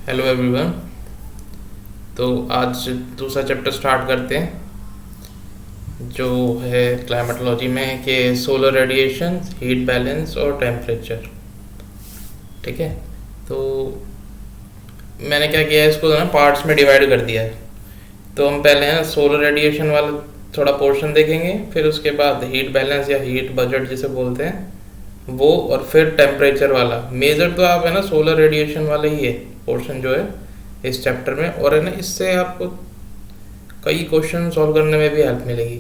Hello everyone. तो आज दूसरा चैप्टर स्टार्ट करते हैं, जो है क्लाइमेटोलॉजी में कि सोलर रेडिएशन, हीट बैलेंस और टेम्परेचर। ठीक है। तो मैंने क्या किया है, इसको ना पार्ट्स में डिवाइड कर दिया है। तो हम पहले ना सोलर रेडिएशन वाला थोड़ा पोर्शन देखेंगे, फिर उसके बाद हीट बैलेंस या हीट बजट जिसे बोलते हैं वो, और फिर टेम्परेचर वाला। मेजर तो आप है ना सोलर रेडिएशन वाला ही है पोर्शन जो है इस चैप्टर में, और है ना इससे आपको कई क्वेश्चन सॉल्व करने में भी हेल्प मिलेगी।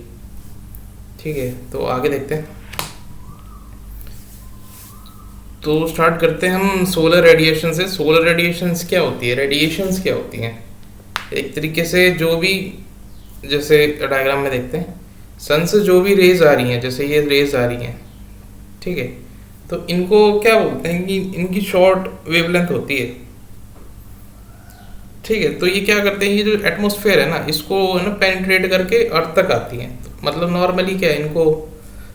ठीक है, तो आगे देखते हैं। तो स्टार्ट करते हैं हम सोलर रेडिएशन से। सोलर रेडिएशंस क्या होती है, रेडिएशंस क्या होती हैं? एक तरीके से जो भी, जैसे डायग्राम में देखते हैं, सन से जो भी रेज आ रही हैं, जैसे ये रेज आ रही हैं, ठीक है, तो इनको क्या बोलते हैं कि इनकी शॉर्ट वेवलेंथ होती है। ठीक है, तो ये क्या करते हैं, ये जो एटमॉस्फेयर है ना, इसको है ना पेनिट्रेट करके अर्थ तक आती हैं। तो मतलब नॉर्मली क्या है, इनको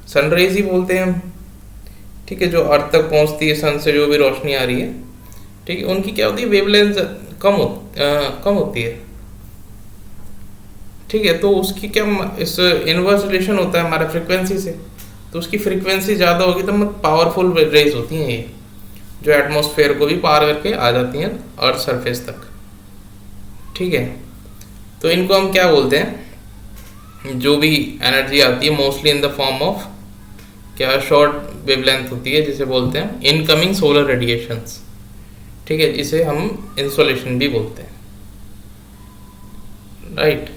सनरेज ही बोलते हैं हम। ठीक है, जो अर्थ तक पहुंचती है सन से जो भी रोशनी आ रही है, ठीक है, उनकी क्या होती है, वेवलेंथ कम होती है। ठीक है, तो उसकी क्या इस इनवर्स रिलेशन होता है हमारा फ्रिक्वेंसी से। तो उसकी फ्रिक्वेंसी ज़्यादा होगी तो मतलब पावरफुल रेज होती हैं ये, जो एटमॉस्फेयर को भी पार करके आ जाती हैं अर्थ सरफेस तक। ठीक है, तो इनको हम क्या बोलते हैं, जो भी एनर्जी आती है mostly in the form of क्या, शॉर्ट वेवलेंथ होती है, जिसे बोलते हैं इनकमिंग सोलर रेडिएशंस। ठीक है, इसे हम इंसोलेशन भी बोलते हैं, राइट।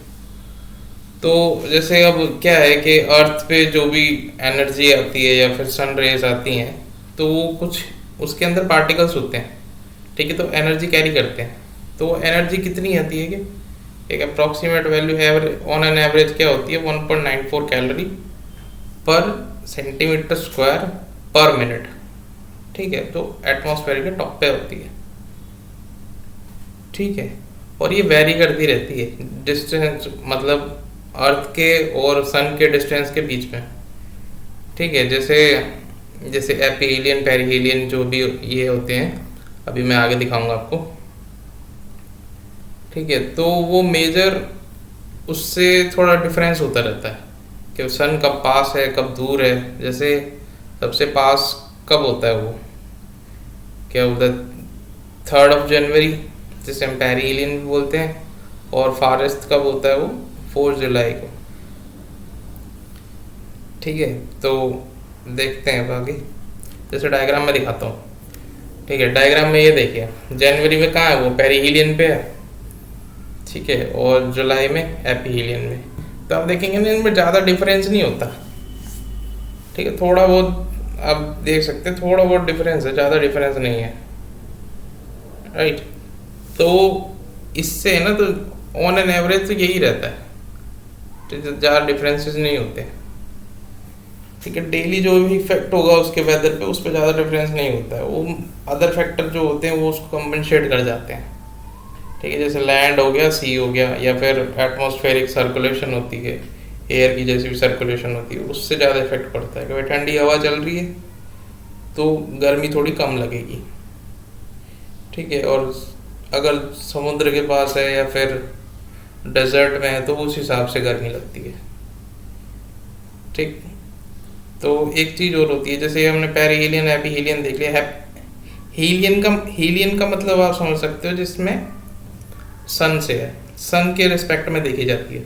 तो जैसे अब क्या है कि अर्थ पे जो भी एनर्जी आती है या फिर सन रेज आती हैं, तो वो कुछ उसके अंदर पार्टिकल्स होते हैं। ठीक है, तो एनर्जी कैरी करते हैं। तो वो एनर्जी कितनी आती है कि एक अप्रॉक्सीमेट वैल्यू है ऑन एन एवरेज क्या होती है, 1.94 कैलोरी पर सेंटीमीटर स्क्वायर पर मिनट। ठीक है, तो एटमॉस्फेयर के टॉप पे होती है। ठीक है, और ये वेरी करती रहती है डिस्टेंस, मतलब अर्थ के और सन के डिस्टेंस के बीच में। ठीक है, जैसे जैसे एपीहीलियन, पेरिहीलियन जो भी ये होते हैं, अभी मैं आगे दिखाऊंगा आपको। ठीक है, तो वो मेजर उससे थोड़ा डिफरेंस होता रहता है कि सन कब पास है कब दूर है। जैसे सबसे पास कब होता है, वो क्या होता है, 3 जनवरी, जिसे हम पेरिहीलियन भी बोलते हैं। और फारेस्ट कब होता है, वो 4 जुलाई को। ठीक है, तो देखते हैं अब आगे, जैसे डायग्राम में दिखाता हूँ। ठीक है, डायग्राम में ये देखिए, जनवरी में कहाँ है, वो पेरिहीलियन पे है। ठीक है, और जुलाई में एपीहीलियन में। तो आप देखेंगे ना, इनमें ज़्यादा डिफरेंस नहीं होता। ठीक है, थोड़ा बहुत आप देख सकते हैं, थोड़ा बहुत डिफरेंस है, ज़्यादा डिफरेंस नहीं है, राइट। तो इससे है ना, तो ऑन एन एवरेज तो यही रहता है, तो ज़्यादा डिफरेंसेस नहीं होते। ठीक है, डेली जो भी इफेक्ट होगा उसके वेदर पे, उस पर ज़्यादा डिफरेंस नहीं होता है। वो अदर फैक्टर जो होते हैं वो उसको कंपनसेट कर जाते हैं। ठीक है, जैसे लैंड हो गया, सी हो गया, या फिर एटमॉस्फेरिक सर्कुलेशन होती है, एयर की जैसी भी सर्कुलेशन होती है, उससे ज़्यादा इफेक्ट पड़ता है। कि भाई ठंडी हवा चल रही है तो गर्मी थोड़ी कम लगेगी। ठीक है, और अगर समुद्र के पास है या फिर डेजर्ट में है तो उस हिसाब से गर्मी लगती है। ठीक, तो एक चीज़ और होती है, जैसे हमने पेरिहीलियन एपीहीलियन देख लिया है। हीलियन का मतलब आप समझ सकते हो, जिसमें सन से है, सन के रिस्पेक्ट में देखी जाती है।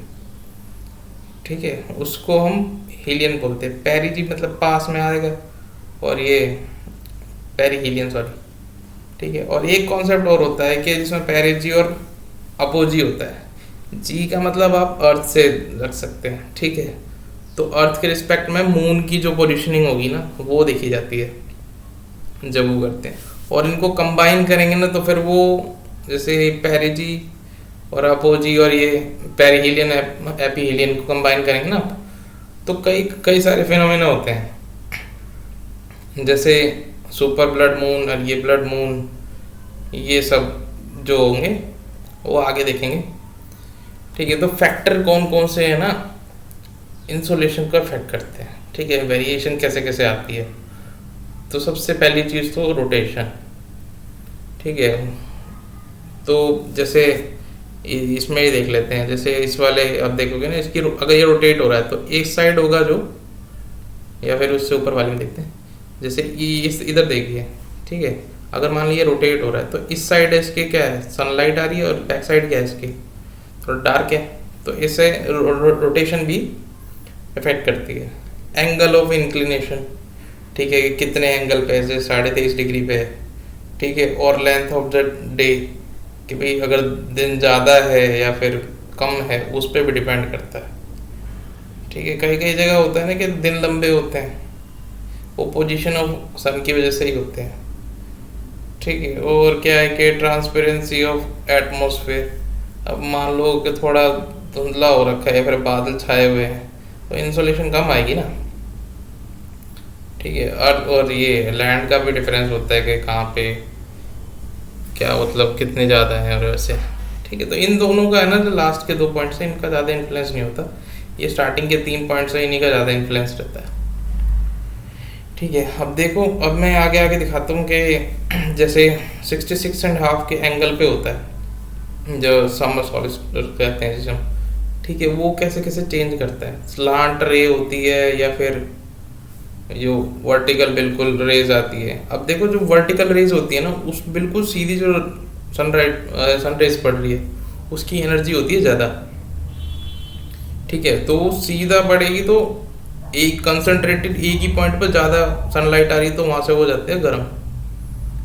ठीक है, उसको हम हीलियन बोलते हैं। पेरिजी मतलब पास में आएगा, और ये पेरिहीलियन, सॉरी। ठीक है, और एक कॉन्सेप्ट और होता है कि जिसमें पेरिजी और अपोजी होता है। जी का मतलब आप अर्थ से रख सकते हैं। ठीक है, तो अर्थ के रिस्पेक्ट में मून की जो पोजिशनिंग होगी ना, वो देखी जाती है जब वो करते हैं। और इनको कंबाइन करेंगे ना, तो फिर वो जैसे पेरिजी और अपोजी और ये पेरिहीलियन एपीहीलियन को कंबाइन करेंगे ना, तो कई कई सारे फिनोमेना होते हैं, जैसे सुपर ब्लड मून और ये ब्लड मून, ये सब जो होंगे वो आगे देखेंगे। ठीक है, तो फैक्टर कौन कौन से है ना इंसोलेशन को अफेक्ट करते हैं। ठीक है, वेरिएशन कैसे कैसे आती है। तो सबसे पहली चीज़ तो रोटेशन। ठीक है, तो जैसे इसमें ही देख लेते हैं, जैसे इस वाले अब देखोगे ना, इसकी अगर ये रोटेट हो रहा है तो एक साइड होगा जो, या फिर उससे ऊपर वाले में देखते हैं, जैसे इस इधर देखिए, ठीक है, अगर मान लीजिए रोटेट हो रहा है तो इस साइड इसके क्या है, सनलाइट आ रही है, और बैक साइड क्या है इसकी, थोड़ा डार्क है, तो इससे रोटेशन भी इफेक्ट करती है। एंगल ऑफ इंक्लिनेशन, ठीक है, कितने एंगल पे है, जैसे 23.5 डिग्री पे है, ठीक है, और लेंथ ऑफ द डे, कि भाई अगर दिन ज़्यादा है या फिर कम है, उस पर भी डिपेंड करता है, ठीक है। कई कई जगह होता है ना कि दिन लंबे होते हैं, वो पोजीशन ऑफ सन की वजह से ही होते हैं, ठीक है। और क्या है कि ट्रांसपेरेंसी ऑफ एटमॉस्फेयर, अब मान लो कि थोड़ा धुंधला हो रखा है या फिर बादल छाए हुए हैं तो इंसोलेशन कम आएगी ना, ठीक है। और ये लैंड का भी डिफरेंस होता है कि कहाँ पे क्या, मतलब कितने ज़्यादा है और वैसे, ठीक है। तो इन दोनों का है ना, जो लास्ट के 2 पॉइंट्स हैं इनका ज़्यादा इन्फ्लुएंस नहीं होता, ये स्टार्टिंग के 3 पॉइंट्स हैं इन्हीं का ज़्यादा इन्फ्लुएंस रहता है, ठीक है। अब देखो, अब मैं आगे आगे दिखाता हूँ कि जैसे 66.5 के एंगल पे होता है जो समर सॉलिस्टिस कहते हैं जिसे हम, ठीक है, वो कैसे कैसे चेंज करता है, स्लांट रे होती है या फिर जो वर्टिकल बिल्कुल रेज आती है। अब देखो, जो वर्टिकल रेज होती है ना, उस बिल्कुल सीधी जो सनरेज पड़ रही है उसकी एनर्जी होती है ज़्यादा, ठीक है। तो सीधा पड़ेगी तो एक कंसंट्रेटेड एक ही पॉइंट पर ज़्यादा सनलाइट आ रही है तो वहाँ से हो जाते हैं गर्म,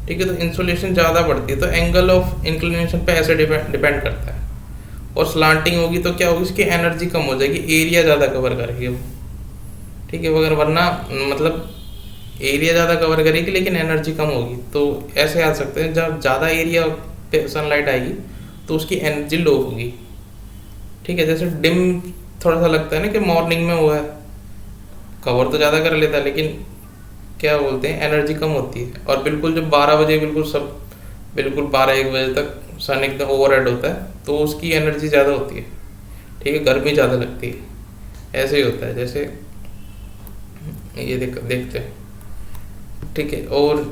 ठीक है। तो इंसोलेशन ज़्यादा बढ़ती है, तो एंगल ऑफ इंक्लिनेशन पे ऐसे डिपेंड करता है। और स्लांटिंग होगी तो क्या होगी, इसकी एनर्जी कम हो जाएगी, एरिया ज़्यादा कवर करेगी वो, ठीक है। अगर वरना मतलब एरिया ज़्यादा कवर करेगी लेकिन एनर्जी कम होगी, तो ऐसे आ सकते हैं जब ज़्यादा एरिया पे सनलाइट आएगी तो उसकी एनर्जी लो होगी, ठीक है। जैसे डिम थोड़ा सा लगता है ना कि मॉर्निंग में हुआ है, कवर तो ज़्यादा कर लेता है लेकिन क्या बोलते हैं, एनर्जी कम होती है। और बिल्कुल जब 12 बजे बिल्कुल सब बिल्कुल 12-1 बजे तक सन एकदम ओवरहेड होता है तो उसकी एनर्जी ज़्यादा होती है, ठीक है, गर्मी ज़्यादा लगती है। ऐसे ही होता है, जैसे ये देखते हैं, ठीक है। और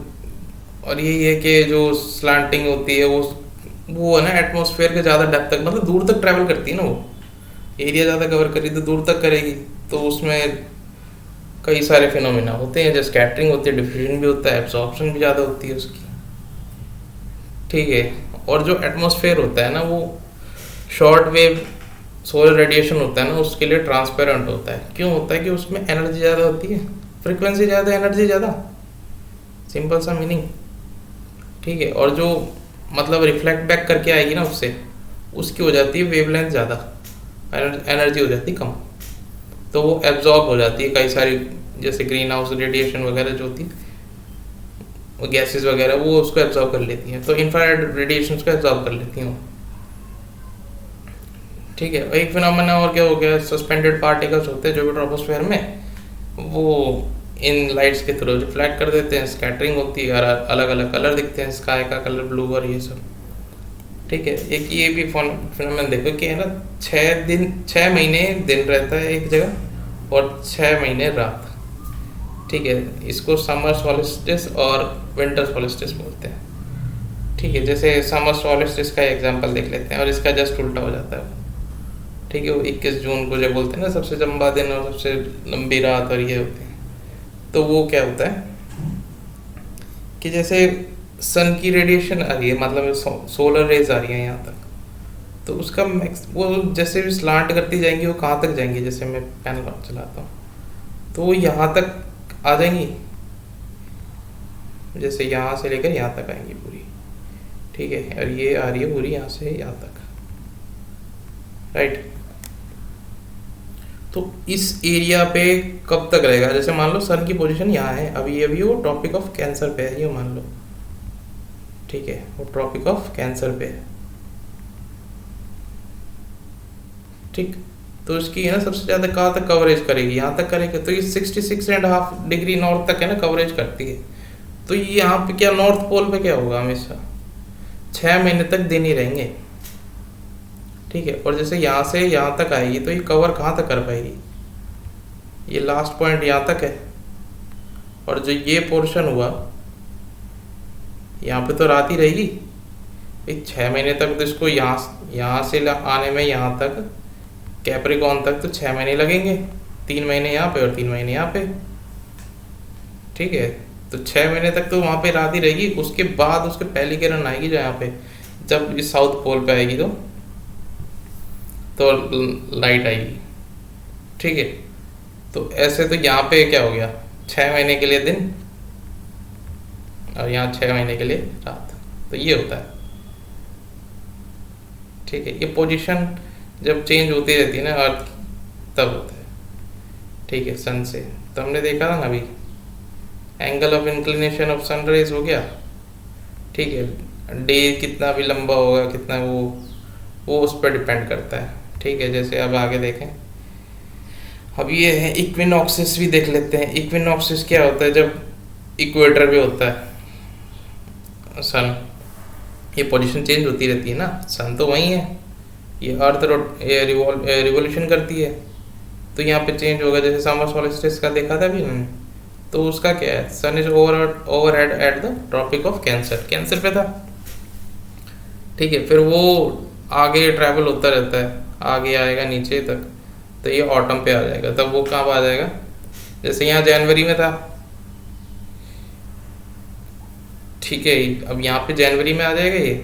यही है कि जो स्लांटिंग होती है वो है ना एटमॉस्फेयर के ज़्यादा डेप्थ तक, मतलब दूर तक ट्रैवल करती है ना, वो एरिया ज़्यादा कवर करी तो दूर तक करेगी, तो उसमें कई सारे फिनोमिना होते हैं, जैसे स्कैटरिंग होती है, डिफ्यूजन भी होता है, एब्जॉर्प्शन भी ज़्यादा होती है उसकी, ठीक है। और जो एटमॉस्फेयर होता है ना, वो शॉर्ट वेव सोलर रेडिएशन होता है ना, उसके लिए ट्रांसपेरेंट होता है। क्यों होता है कि उसमें एनर्जी ज़्यादा होती है, फ्रिक्वेंसी ज़्यादा, एनर्जी ज़्यादा, सिंपल सा मीनिंग, ठीक है। और जो मतलब रिफ्लेक्ट बैक करके आएगी ना उससे, उसकी हो जाती है वेवलेंथ ज़्यादा, एनर्जी हो जाती है कम, तो वो एब्जॉर्ब हो जाती है कई सारी, जैसे ग्रीन हाउस रेडिएशन वगैरह जो होती है, वो गैसेस वगैरह वो उसको एब्जॉर्ब कर लेती हैं, तो इंफ्रारेड रेडिएशन को एब्जॉर्ब कर लेती हैं वो, ठीक है। एक फिनोमेना और क्या हो गया, सस्पेंडेड पार्टिकल्स होते हैं जो भी ट्रोपोस्फेयर में, वो इन लाइट्स के थ्रू रिफ्लेक्ट कर देते हैं, स्कैटरिंग होती है, अलग अलग कलर दिखते हैं, स्काई का कलर ब्लू और ये सब, ठीक है। एक ये भी फिनोमेना देखो कि है ना, 6 महीने दिन रहता है एक जगह और 6 महीने रात, ठीक है। इसको समर सॉलिस्टिस और विंटर सॉलिस्टिस बोलते हैं, ठीक है। जैसे समर सॉलिस्टिस का एग्जांपल देख लेते हैं और इसका जस्ट उल्टा हो जाता है, ठीक है। वो 21 जून को जो बोलते हैं ना, सबसे लंबा दिन और सबसे लंबी रात और ये होती है, तो वो क्या होता है कि जैसे सन की रेडिएशन आ रही है, मतलब सोलर रेज आ रही है यहाँ तक, तो उसका वो जैसे भी स्लांट करती जाएंगी वो कहाँ तक जाएंगी, जैसे मैं पैनल चलाता हूँ तो वो यहाँ तक आ जाएंगी, जैसे यहाँ से लेकर यहाँ तक आएंगी पूरी, ठीक है। और ये आ रही है पूरी यहाँ से यहाँ तक, राइट। तो इस एरिया पे कब तक रहेगा, जैसे मान लो सन की पोजीशन यहाँ है, अभी वो ट्रॉपिक ऑफ कैंसर पे है, ये मान लो, ठीक है, वो ट्रॉपिक ऑफ कैंसर पे है, ठीक। तो इसकी है ना सबसे ज़्यादा कहाँ तक कवरेज करेगी, यहाँ तक करेगी, तो ये 66.5 डिग्री नॉर्थ तक है ना कवरेज करती है। तो ये यहाँ पे क्या, नॉर्थ पोल पे क्या होगा, हमेशा 6 महीने तक दिन ही रहेंगे, ठीक है। और जैसे यहाँ से यहाँ तक आएगी तो ये कवर कहाँ तक कर पाएगी, ये लास्ट पॉइंट यहाँ तक है, और जो ये पोर्शन हुआ यहाँ पे तो रात ही रहेगी, एक 6 महीने तक तो इसको यहाँ से आने में यहाँ तक कैप्रिकॉन तक तो 6 महीने लगेंगे, 3 महीने यहाँ पे और 3 महीने यहाँ पे। ठीक है, तो 6 महीने तक तो वहाँ पे रात ही रहेगी। उसके बाद उसके पहली किरण आएगी जो यहाँ पे, जब इस साउथ पोल पे आएगी तो लाइट आएगी। ठीक है, तो ऐसे तो यहाँ पे क्या हो गया, 6 महीने के लिए दिन और यहाँ 6 महीने के लिए रात। तो ये होता है। ठीक है, ये पोजीशन जब चेंज होती रहती है ना अर्थ, तब होता है। ठीक है, सन से तो हमने देखा था ना अभी, angle of inclination of sunrise हो गया। ठीक है, डे कितना भी लंबा होगा, कितना वो उस पर डिपेंड करता है। ठीक है, जैसे अब आगे देखें, अब ये है इक्विनॉक्सिस भी देख लेते हैं। इक्विनॉक्सिस क्या होता है, जब इक्वेटर पे होता है सन, ये पोजीशन चेंज होती रहती है ना, सन तो वही है, ये अर्थ रिवॉल्यूशन करती है, तो यहाँ पे चेंज होगा। जैसे समर सॉलिस्टिस का देखा था अभी मैंने, तो उसका क्या है, sun is overhead at the tropic of cancer पे था। ठीक है, फिर वो आगे ट्रैवल होता रहता है, आगे आएगा नीचे तक, तो ये ऑटम पे आ जाएगा। तब वो कहाँ आ जाएगा, जैसे यहाँ जनवरी में था। ठीक है, अब यहाँ पे जनवरी में आ जाएगा ये,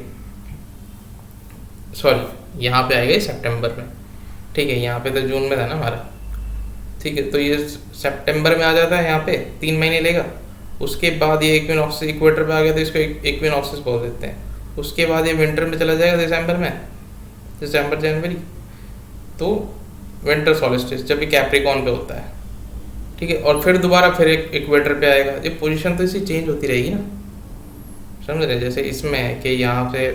सॉरी यहाँ पे आएगा ये सितंबर में। ठीक है, यहाँ पे तो जून में था ना हमारा। ठीक है, तो ये सितंबर में आ जाता है, यहाँ पे 3 महीने लेगा। उसके बाद ये इक्विनॉक्सिस इक्वेटर पे आ गया, तो इसको इक्विनॉक्सिस बोल देते हैं। उसके बाद ये विंटर में चला जाएगा दिसंबर में, दिसंबर जनवरी, तो विंटर सॉलिस्टिस जब ये कैप्रिकॉन पे होता है। ठीक है, और फिर दोबारा फिर एक इक्वेटर पे आएगा। ये पोजीशन तो इसी चेंज होती रहेगी ना, समझ रहे। जैसे इसमें है कि यहाँ से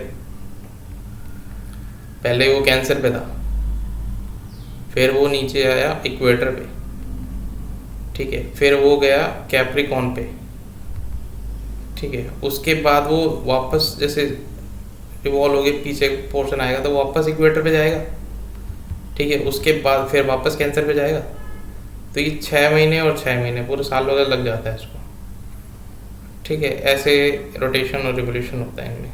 पहले वो कैंसर पे था, फिर वो नीचे आया इक्वेटर पे। ठीक है, फिर वो गया कैप्रिकॉन पे। ठीक है, उसके बाद वो वापस जैसे रिवॉल्व हो गया, पीछे पोर्शन आएगा तो वापस इक्वेटर पे जाएगा। ठीक है, उसके बाद फिर वापस कैंसर पे जाएगा। तो ये 6 महीने और 6 महीने पूरे साल वगैरह लग जाता है इसको। ठीक है, ऐसे रोटेशन और रिवोल्यूशन होता है इनमें।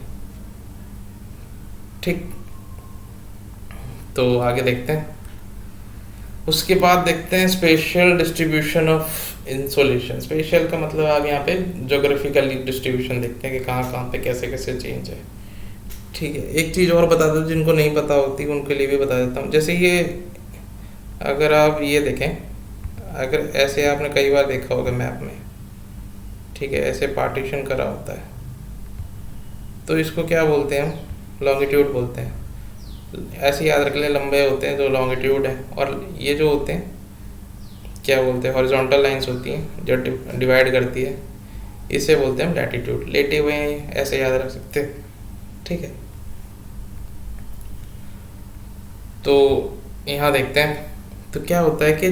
ठीक, तो आगे देखते हैं। उसके बाद देखते हैं special distribution of insolation. Special का मतलब आप यहाँ पे जोग्राफिकल डिस्ट्रीब्यूशन देखते हैं कि कहाँ कहाँ पे कैसे कैसे चेंज है। ठीक है, एक चीज़ और बता दो, जिनको नहीं पता होती उनके लिए भी बता देता हूँ। जैसे ये अगर आप ये देखें, अगर ऐसे आपने कई बार देखा होगा मैप में, ठीक है, ऐसे पार्टीशन करा होता है, तो इसको क्या बोलते हैं हम, लॉन्गिट्यूड बोलते हैं। ऐसे याद रख लें, लंबे होते हैं जो लॉन्गिट्यूड है, और ये जो होते हैं क्या बोलते हैं, हॉरिजॉन्टल लाइंस होती हैं जो डिवाइड करती है, इसे बोलते हैं हम लैटिट्यूड। लेटे हुए हैं ऐसे याद रख सकते हैं। ठीक है, तो यहाँ देखते हैं तो क्या होता है कि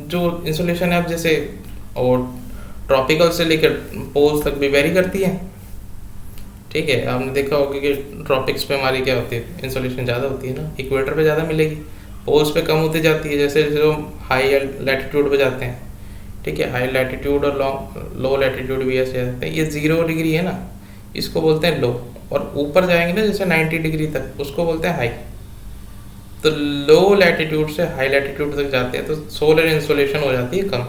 जो इंसुलेशन है, अब जैसे और ट्रॉपिकल से लेकर पोल्स तक भी वेरी करती है। ठीक है, आपने देखा होगा कि ट्रॉपिक्स पे हमारी क्या होती है, इंसुलेशन ज़्यादा होती है ना, इक्वेटर पे ज़्यादा मिलेगी, पोल्स पे कम होती जाती है। जैसे जो हाई लैटिट्यूड पे जाते हैं, ठीक है, हाई लैटिट्यूड और लो लैटिट्यूड भी ऐसे जाते हैं। ये 0 डिग्री है ना, इसको बोलते हैं लो, और ऊपर जाएंगे ना जैसे 90 डिग्री तक, उसको बोलते हैं हाई। तो लो लैटिट्यूड से हाई लैटिट्यूड तक जाते हैं तो सोलर इंसुलेशन हो जाती है कम।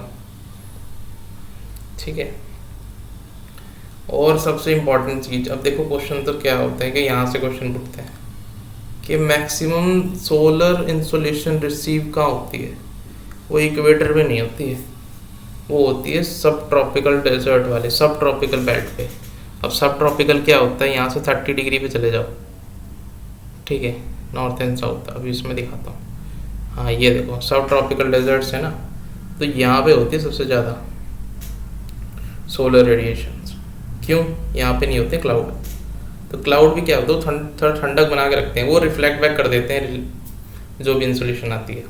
ठीक है, और सबसे इम्पोर्टेंट चीज़, अब देखो क्वेश्चन तो क्या होता है कि यहाँ से क्वेश्चन पूछते हैं कि मैक्सिमम सोलर इंसुलेशन रिसीव कहाँ होती है। वो इक्वेटर पे नहीं होती है, वो होती है सब ट्रॉपिकल डेजर्ट वाले, सब ट्रॉपिकल बेल्ट पे। अब सब ट्रॉपिकल क्या होता है, यहाँ से 30 डिग्री पे चले जाओ। ठीक है, नॉर्थ एंड साउथ, अभी इसमें दिखाता हूँ। हाँ, ये देखो सब ट्रॉपिकल डेजर्ट्स है ना, तो यहाँ पे होती है सबसे ज़्यादा सोलर रेडिएशन। क्यों, यहाँ पे नहीं होते क्लाउड। तो क्लाउड भी क्या होता है, थोड़ा ठंडक बना के रखते हैं, वो रिफ्लेक्ट बैक कर देते हैं जो भी इंसुलेशन आती है।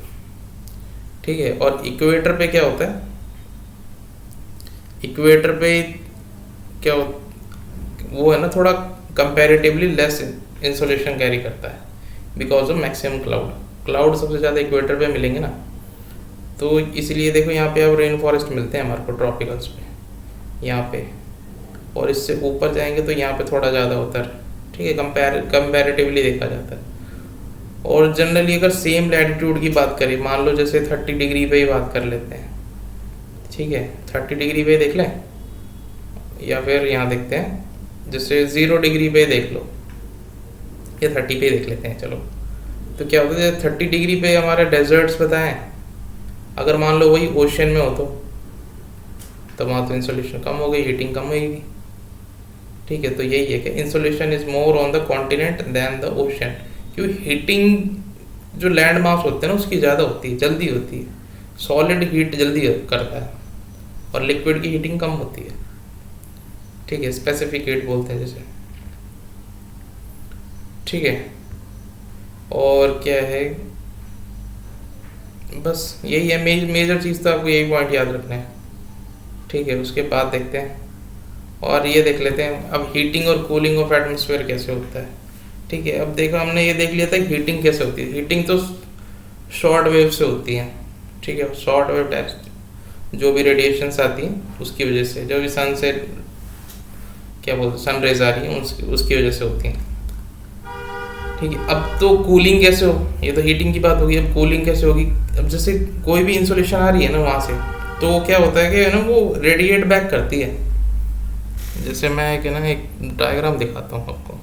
ठीक है, और इक्वेटर पे क्या होता है, इक्वेटर पे क्या वो है ना, थोड़ा कंपैरेटिवली लेस इंसुलेशन कैरी करता है बिकॉज ऑफ मैक्सिमम क्लाउड सबसे ज़्यादा इक्वेटर पे मिलेंगे ना। तो इसीलिए देखो यहाँ पे अब रेन फॉरेस्ट मिलते हैं हमारे को ट्रॉपिकल्स पे यहाँ पे, और इससे ऊपर जाएंगे तो यहाँ पे थोड़ा ज़्यादा होता है। ठीक ठीक है, कंपैरेटिवली देखा जाता है। और जनरली अगर सेम लैटिट्यूड की बात करें, मान लो जैसे 30 डिग्री पे ही बात कर लेते हैं, ठीक है, 30 डिग्री पे देख लें, या फिर यहाँ देखते हैं जैसे 0 डिग्री पे देख लो, या 30 पे देख लेते हैं चलो। तो क्या होता है, 30 डिग्री पे हमारे डेजर्ट्स बताएं, अगर मान लो वही ओशन में हो तो वहाँ तो इंसोलेशन कम हो गई, हीटिंग कम होगी, ठीक है। तो यही है कि insolation is more on the continent than the ocean, क्यों हीटिंग जो लैंड मास होते हैं ना उसकी ज़्यादा होती है, जल्दी होती है, सॉलिड हीट जल्दी करता है और लिक्विड की हीटिंग कम होती है, ठीक है, स्पेसिफिक हीट बोलते हैं जैसे, ठीक है। और क्या है, बस यही है मेजर चीज़, तो आपको यही पॉइंट याद रखना है, ठीक है। उसके बाद देखते हैं और ये देख लेते हैं अब हीटिंग और कूलिंग ऑफ एटमॉस्फेयर कैसे होता है, ठीक है। अब देखो हमने ये देख लिया था कि हीटिंग कैसे होती है। हीटिंग तो शॉर्ट वेव से होती है, ठीक है, शॉर्ट वेव टेस्ट जो भी रेडिएशंस आती हैं उसकी वजह से, जो भी सन से क्या बोलते हैं सन रेज आ रही हैं उसकी वजह से होती हैं, ठीक है। अब तो कूलिंग कैसे हो, ये तो हीटिंग की बात होगी, अब कूलिंग कैसे होगी। अब जैसे कोई भी इंसुलेशन आ रही है ना वहाँ से, तो क्या होता है कि ना वो रेडिएट बैक करती है। जैसे मैं एक डायग्राम दिखाता हूँ आपको,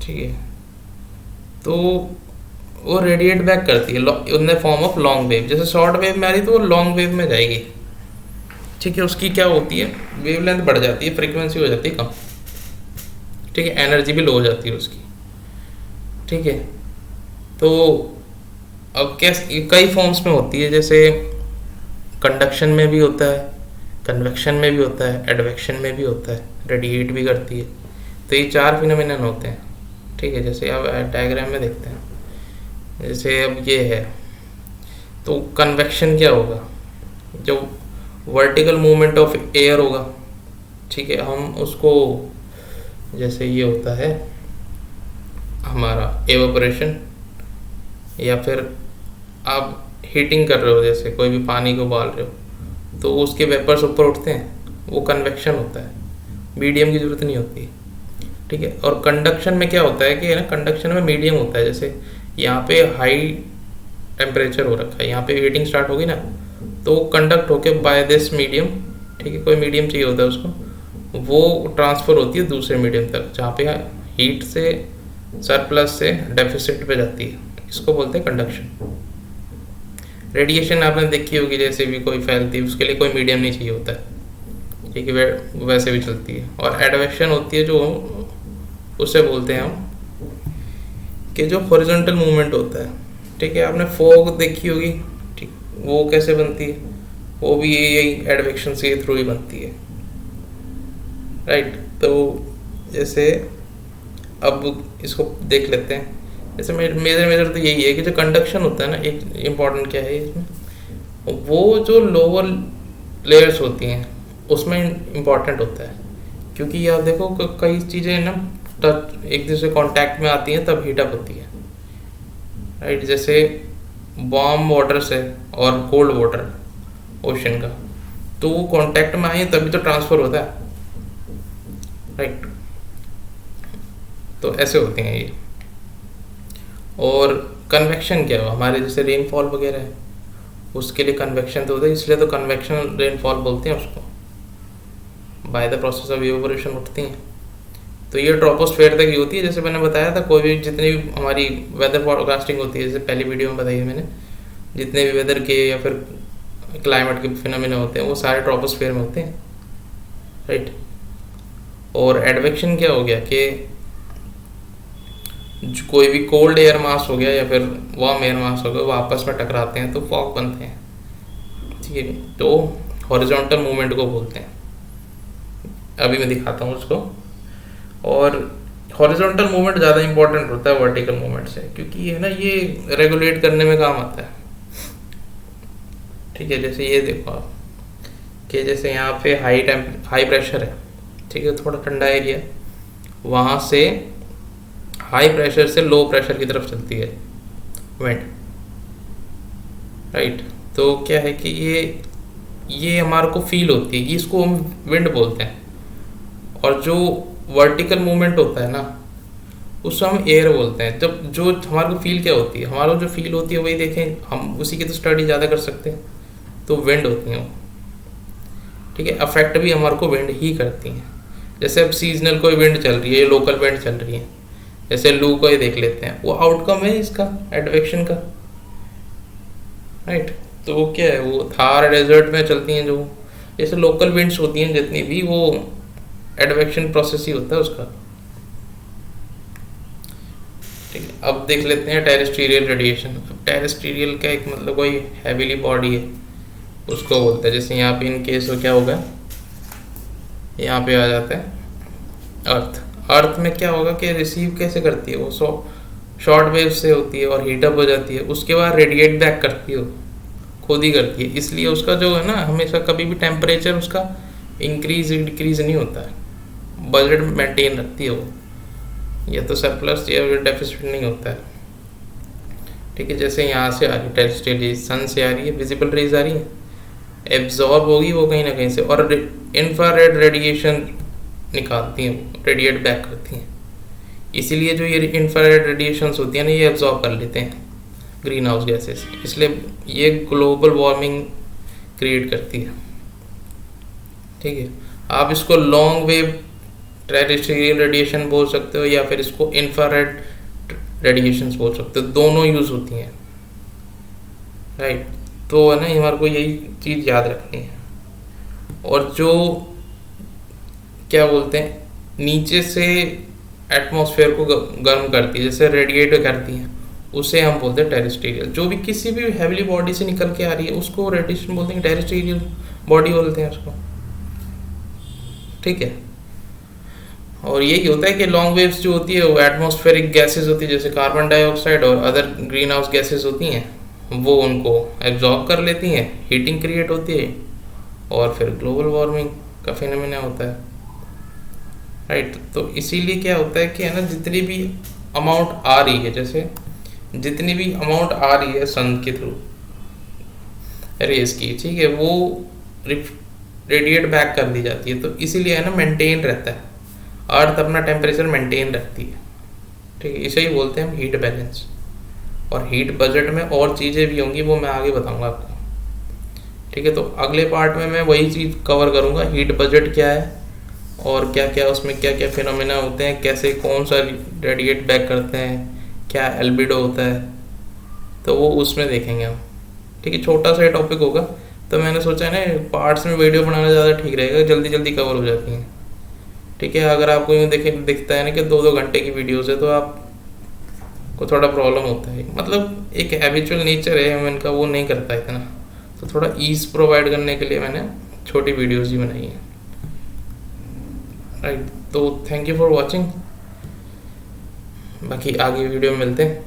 ठीक है। तो वो रेडिएट बैक करती है in the form of long wave. जैसे शॉर्ट वेव में आ रही तो वो लॉन्ग वेव में जाएगी, ठीक है। उसकी क्या होती है, वेवलेंथ बढ़ जाती है, फ्रीक्वेंसी हो जाती है कम, ठीक है, एनर्जी भी लो हो जाती है उसकी, ठीक है। तो अब कैसे कई फॉर्म्स में होती है, जैसे कंडक्शन में भी होता है, कन्वेक्शन में भी होता है, एडवेक्शन में भी होता है, रेडिएट भी करती है। तो ये 4 फिनोमिनन होते हैं, ठीक है। जैसे अब डायग्राम में देखते हैं, जैसे अब ये है, तो कन्वेक्शन क्या होगा, जो वर्टिकल मूवमेंट ऑफ एयर होगा, ठीक है। हम उसको जैसे ये होता है हमारा एवापोरेशन, या फिर आप हीटिंग कर रहे हो, जैसे कोई भी पानी को उबाल रहे हो तो उसके वेपर्स ऊपर उठते हैं, वो कन्वेक्शन होता है, मीडियम की ज़रूरत नहीं होती, ठीक है। और कंडक्शन में क्या होता है कि ना, कंडक्शन में मीडियम होता है। जैसे यहाँ पे हाई टेम्परेचर हो रखा है, यहाँ पे हीटिंग स्टार्ट होगी ना, तो कंडक्ट होके बाय दिस मीडियम, ठीक है, कोई मीडियम चाहिए होता है उसको, वो ट्रांसफ़र होती है दूसरे मीडियम तक, जहाँ पे हीट से सरप्लस से डेफिसिट पे जाती है, इसको बोलते हैं कंडक्शन। रेडिएशन आपने देखी होगी, जैसे भी कोई फैलती है उसके लिए कोई मीडियम नहीं चाहिए होता है, ठीक है, वैसे भी चलती है। और एडवेक्शन होती है जो उससे बोलते हैं हम कि जो हॉरिजॉन्टल मूवमेंट होता है, ठीक है। आपने फॉग देखी होगी, ठीक, वो कैसे बनती है, वो भी यही एडवेक्शन से थ्रू ही बनती है, राइट। तो जैसे अब इसको देख लेते हैं, जैसे मेजर तो यही है कि जो कंडक्शन होता है ना, एक इम्पॉर्टेंट क्या है इसमें, वो जो लोअर लेयर्स होती हैं उसमें इम्पॉर्टेंट होता है, क्योंकि आप देखो कई चीज़ें ना टच एक दूसरे कांटेक्ट में आती हैं तब हीटअप होती है, राइट। जैसे वार्म वाटर से और कोल्ड वाटर ओशन का, तो वो कांटेक्ट में आए तभी तो ट्रांसफ़र होता है, राइट। तो ऐसे होते हैं ये। और कन्वेक्शन क्या हुआ, हमारे जैसे रेनफॉल वगैरह है उसके लिए कन्वेक्शन तो होता है, इसलिए तो कन्वेक्शन रेनफॉल बोलते हैं उसको, by the process of evaporation उठती हैं। तो ये ट्रोपोस्फेयर तक ही होती है। जैसे मैंने बताया था, कोई भी जितनी भी हमारी वेदर फोरकास्टिंग होती है, जैसे पहली वीडियो में बताई है मैंने, जितने भी वेदर के या फिर क्लाइमेट के फिनोमेना होते हैं वो सारे ट्रोपोस्फेयर में होते हैं, राइट। और एडवेक्शन क्या हो गया कि कोई भी कोल्ड एयर मास हो गया या फिर वार्म एयर मास हो गया, वो आपस में टकराते हैं तो फॉग बनते हैं, ठीक है। तो हॉरिजॉन्टल मूवमेंट को बोलते हैं, अभी मैं दिखाता हूँ उसको। और हॉरिजॉन्टल मूवमेंट ज़्यादा इंपॉर्टेंट होता है वर्टिकल मूवमेंट से, क्योंकि ये ना ये रेगुलेट करने में काम आता है, ठीक है। जैसे ये देखो आप कि जैसे यहाँ पे हाई प्रेशर है, ठीक है, थोड़ा ठंडा एरिया, वहाँ से हाई प्रेशर से लो प्रेशर की तरफ चलती है विंड, राइट। तो क्या है कि ये हमारे को फील होती है, इसको हम विंड बोलते हैं। और जो वर्टिकल मूवमेंट होता है ना, उसको हम एयर बोलते हैं। जब जो हमारे को फील क्या होती है, हमारा जो फील होती है वही देखें हम, उसी की तो स्टडी ज़्यादा कर सकते हैं। तो विंड होती हैं वो, ठीक है। अफेक्ट भी हमारे को विंड ही करती हैं। जैसे अब सीजनल कोई विंड चल रही है, लोकल विंड चल रही है, जैसे लू को ही देख लेते हैं, वो आउटकम है इसका एडवेक्शन का, राइट। तो वो क्या है, वो थार डेजर्ट में चलती हैं जो, जैसे लोकल विंड्स होती हैं जितनी भी, वो एडवेक्शन प्रोसेस ही होता है उसका, ठीक है। अब देख लेते हैं टेरेस्ट्रियल रेडिएशन। अब टेरेस्ट्रियल का एक मतलब कोई हैवीली बॉडी है उसको बोलते हैं। जैसे यहाँ पे इन केस हो क्या होगा, यहाँ पे आ जाता है अर्थ। अर्थ में क्या होगा कि रिसीव कैसे करती है वो, शॉर्ट वेव से होती है और हीटअप हो जाती है, उसके बाद रेडिएट बैक करती है, खुद ही करती है। इसलिए उसका जो है ना, हमेशा कभी भी टेम्परेचर उसका इंक्रीज डिक्रीज नहीं होता है, बजट मेंटेन रखती है वो, या तो सरप्लस या डेफिसिट नहीं होता है, ठीक है। जैसे यहाँ से आ रही टेरेस्ट्रियल रेज, सन से आ रही है, विजिबल रेज आ रही है, एब्जॉर्ब होगी वो कहीं ना कहीं से, और इंफ्रारेड रेडिएशन निकालती हैं, रेडिएट बैक करती हैं। इसीलिए जो ये इंफ्रारेड रेडिएशंस होती हैं ना, ये एब्जॉर्ब कर लेते हैं ग्रीन हाउस गैसेस, इसलिए ये ग्लोबल वार्मिंग क्रिएट करती है, ठीक है। आप इसको लॉन्ग वेव टेरेस्ट्रियल रेडिएशन बोल सकते हो, या फिर इसको इंफ्रारेड रेडिएशंस बोल सकते हो, दोनों यूज होती हैं, राइट। तो है ना, हमारे को यही चीज़ याद रखनी है। और जो क्या बोलते हैं, नीचे से एटमॉस्फेयर को गर्म करती है, जैसे रेडिएट करती है, उसे हम बोलते हैं टेरेस्ट्रियल। जो भी किसी भी हैवीली बॉडी से निकल के आ रही है उसको रेडिएशन बोलते हैं, टेरेस्ट्रियल बॉडी बोलते हैं उसको, ठीक है। और यही होता है कि लॉन्ग वेव्स जो होती है वो एटमॉस्फेरिक गैसेस होती है, जैसे कार्बन डाइऑक्साइड और अदर ग्रीन हाउस गैसेस होती हैं, वो उनको एब्जॉर्ब कर लेती हैं, हीटिंग क्रिएट होती है, और फिर ग्लोबल वार्मिंग का फिनोमेना होता है, राइट। तो इसीलिए क्या होता है कि है ना, जितनी भी अमाउंट आ रही है, जैसे जितनी भी अमाउंट आ रही है सन के थ्रू रेस की, ठीक है, वो रेडिएट बैक कर दी जाती है। तो इसीलिए है ना, मेंटेन रहता है, अर्थ अपना टेम्परेचर मेंटेन रखती है, ठीक है। इसे ही बोलते हैं हम हीट बैलेंस। और हीट बजट में और चीज़ें भी होंगी, वो मैं आगे बताऊंगा आपको, ठीक है। तो अगले पार्ट में मैं वही चीज़ कवर करूंगा, हीट बजट क्या है और क्या क्या उसमें क्या क्या फिनोमेना होते हैं, कैसे कौन सा रेडिएट बैक करते हैं, क्या एल्बिडो होता है, तो वो उसमें देखेंगे हम, ठीक है। छोटा सा टॉपिक होगा, तो मैंने सोचा ना पार्ट्स में वीडियो बनाना ज़्यादा ठीक रहेगा, जल्दी जल्दी कवर हो जाती हैं, ठीक है। अगर आपको यूँ दिखता है ना कि 2-2 घंटे की वीडियोज़ है, तो आप को थोड़ा प्रॉब्लम होता है, मतलब एक हैबिचुअल नेचर है हम इनका, वो नहीं करता इतना, तो थोड़ा ईज प्रोवाइड करने के लिए मैंने छोटी वीडियोज़ ही बनाई है, राइट। तो थैंक यू फॉर वॉचिंग, बाकी आगे वीडियो में मिलते हैं।